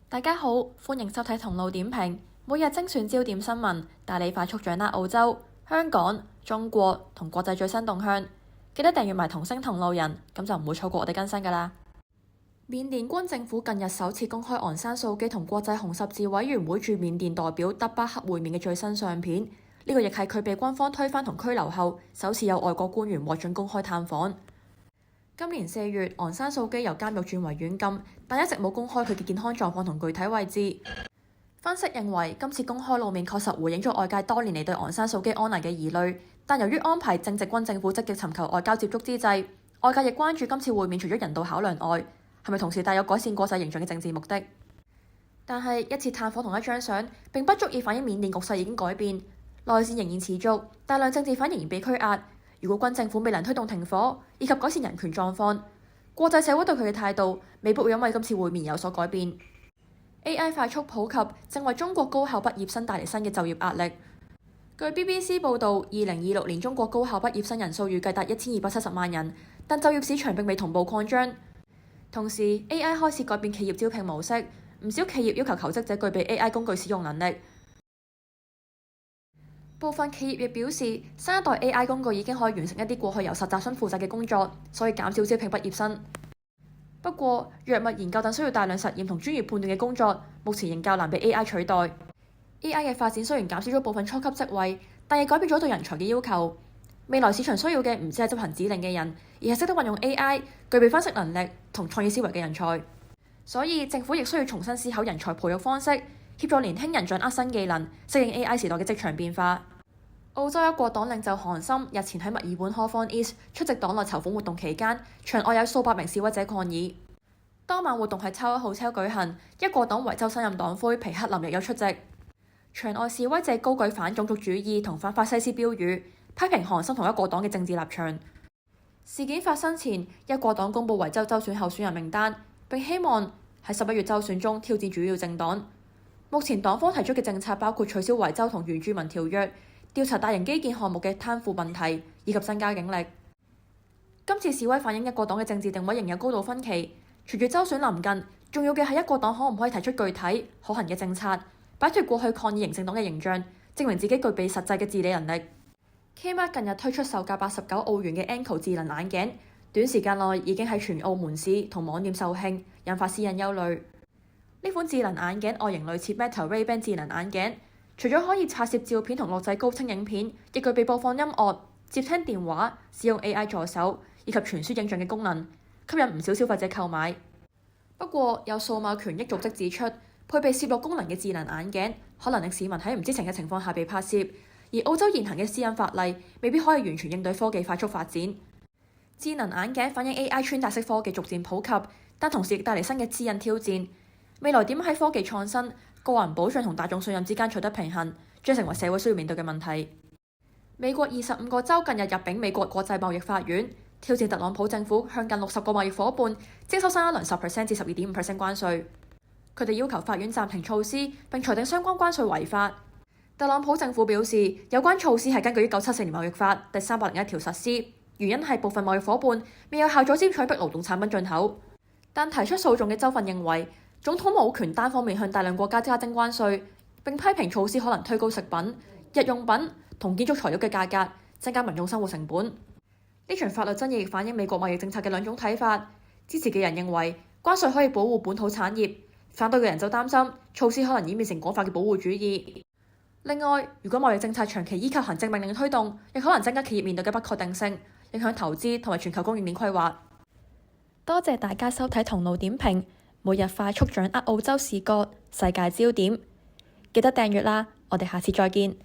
大家好，歡迎收睇同路點評，每日精選焦點新聞，帶你快速掌握澳洲、香港、中國同國際最新動向。記得訂閱埋同聲同路人，咁就唔會錯過我哋更新㗎喇。緬甸軍政府近日首次公開昂山素姬同國際紅十字委員會駐緬甸代表德巴克會面嘅最新相片，呢個亦係佢被軍方推翻同拘留後，首次有外國官員獲准公開探訪。今年4月，昂山素姬由監獄轉為軟禁，但一直冇公開佢嘅健康狀況同具體位置。分析認為，今次公開露面確實回應咗外界多年嚟對昂山素姬安危嘅疑慮，但由於安排正值軍政府積極尋求外交接觸之際，外界亦關注今次會面除咗人道考量外，係咪同時帶有改善國際形象嘅政治目的？但係一次探訪同一張相並不足以反映緬甸局勢已經改變，內戰仍然持續，大量政治犯仍然被拘押。如果軍政府未能推動停火以及改善人權狀況，國際社會對佢嘅態度未必會因為今次會面有所改變。AI 快速普及正為中國高校畢業生帶嚟新嘅就業壓力。據 BBC 報導，2026年中國高校畢業生人數預計達1270萬人，但就業市場並未同步擴張。同時 AI 開始改變企業招聘模式，唔少企業要求求職者具備 AI 工具使用能力。部分企業亦表示，新一代 AI 工具已經可以完成一啲過去由實習生負責嘅工作，所以減少招聘畢業生。不過，藥物研究等需要大量實驗同專業判斷嘅工作，目前仍較難被 AI 取代。AI 嘅發展雖然減少咗部分初級職位，但亦改變咗對人才嘅要求。未來市場需要嘅唔止係執行指令嘅人，而係識得運用 AI、具備分析能力同創意思維嘅人才。所以政府亦需要重新思考人才培育方式，協助年輕人掌握新技能，適應 AI 時代嘅職場變化。澳洲一國黨領袖韓森日前喺墨爾本 Hawthorn East 出席黨內籌款活動期間，場外有數百名示威者抗議。當晚活動喺超1號車舉行，一國黨維州新任黨魁皮克林亦有出席。場外示威者高舉反種族主義同反法西斯標語，批評韓森同一國黨嘅政治立場。事件發生前，一國黨公佈維州州選候選人名單，並希望喺11月州選中挑戰主要政黨。目前黨方提出嘅政策包括取消維州同原住民條約、調查大型基建項目嘅貪腐問題，以及增加警力。今次示威反映一國黨嘅政治定位仍有高度分歧。隨住州選臨近，重要嘅係一國黨可唔可以提出具體可行嘅政策，擺脱過去抗議型政黨嘅形象，證明自己具備實際嘅治理能力。Kmart 近日推出售價89澳元嘅 Anko 智能眼鏡，短時間內已經喺全澳門市同網店售罄，引發私隱憂慮。呢款智能眼鏡外形類似 Meta Ray-Ban 智能眼鏡，除咗可以拍攝照片同錄製高清影片，亦具備播放音樂、接聽電話、使用 AI 助手以及傳輸影像嘅功能，吸引唔少消費者購買。不過，有數碼權益組織指出，配備攝錄功能嘅智能眼鏡可能令市民喺唔知情嘅情況下被拍攝，而澳洲現行嘅私隱法例未必可以完全應對科技快速發展。智能眼鏡反映 AI 穿戴式科技逐漸普及，但同時亦帶嚟新嘅私隱挑戰。未來點喺科技創新、個人保障同大眾信任之間取得平衡，將成為社會需要面對嘅問題。美國25個州近日入禀美國國際貿易法院，挑戰特朗普政府向近60個貿易夥伴徵收新一輪10%至12.5% 關稅。佢哋要求法院暫停措施並裁定相關關稅違法。特朗普政府表示，有關措施係根據1974年貿易法第301條實施，原因係部分貿易夥伴未有效阻止取逼勞動產品進口。但提出訴訟嘅州份認為，總統冇權單方面向大量國家加徵關稅，並批評措施可能推高食品、日用品同建築材料嘅價格，增加民眾生活成本。呢場法律爭議亦反映美國貿易政策嘅兩種睇法。支持嘅人認為關稅可以保護本土產業，反對嘅人就擔心措施可能演變成廣泛嘅保護主義。另外，如果貿易政策長期依靠行政命令推動，亦可能增加企業面對嘅不確定性，影響投資同埋全球供應鏈規劃。多謝大家收睇同路點評，每日快速掌握澳洲視覺、世界焦點，記得訂閱啦！我哋下次再見。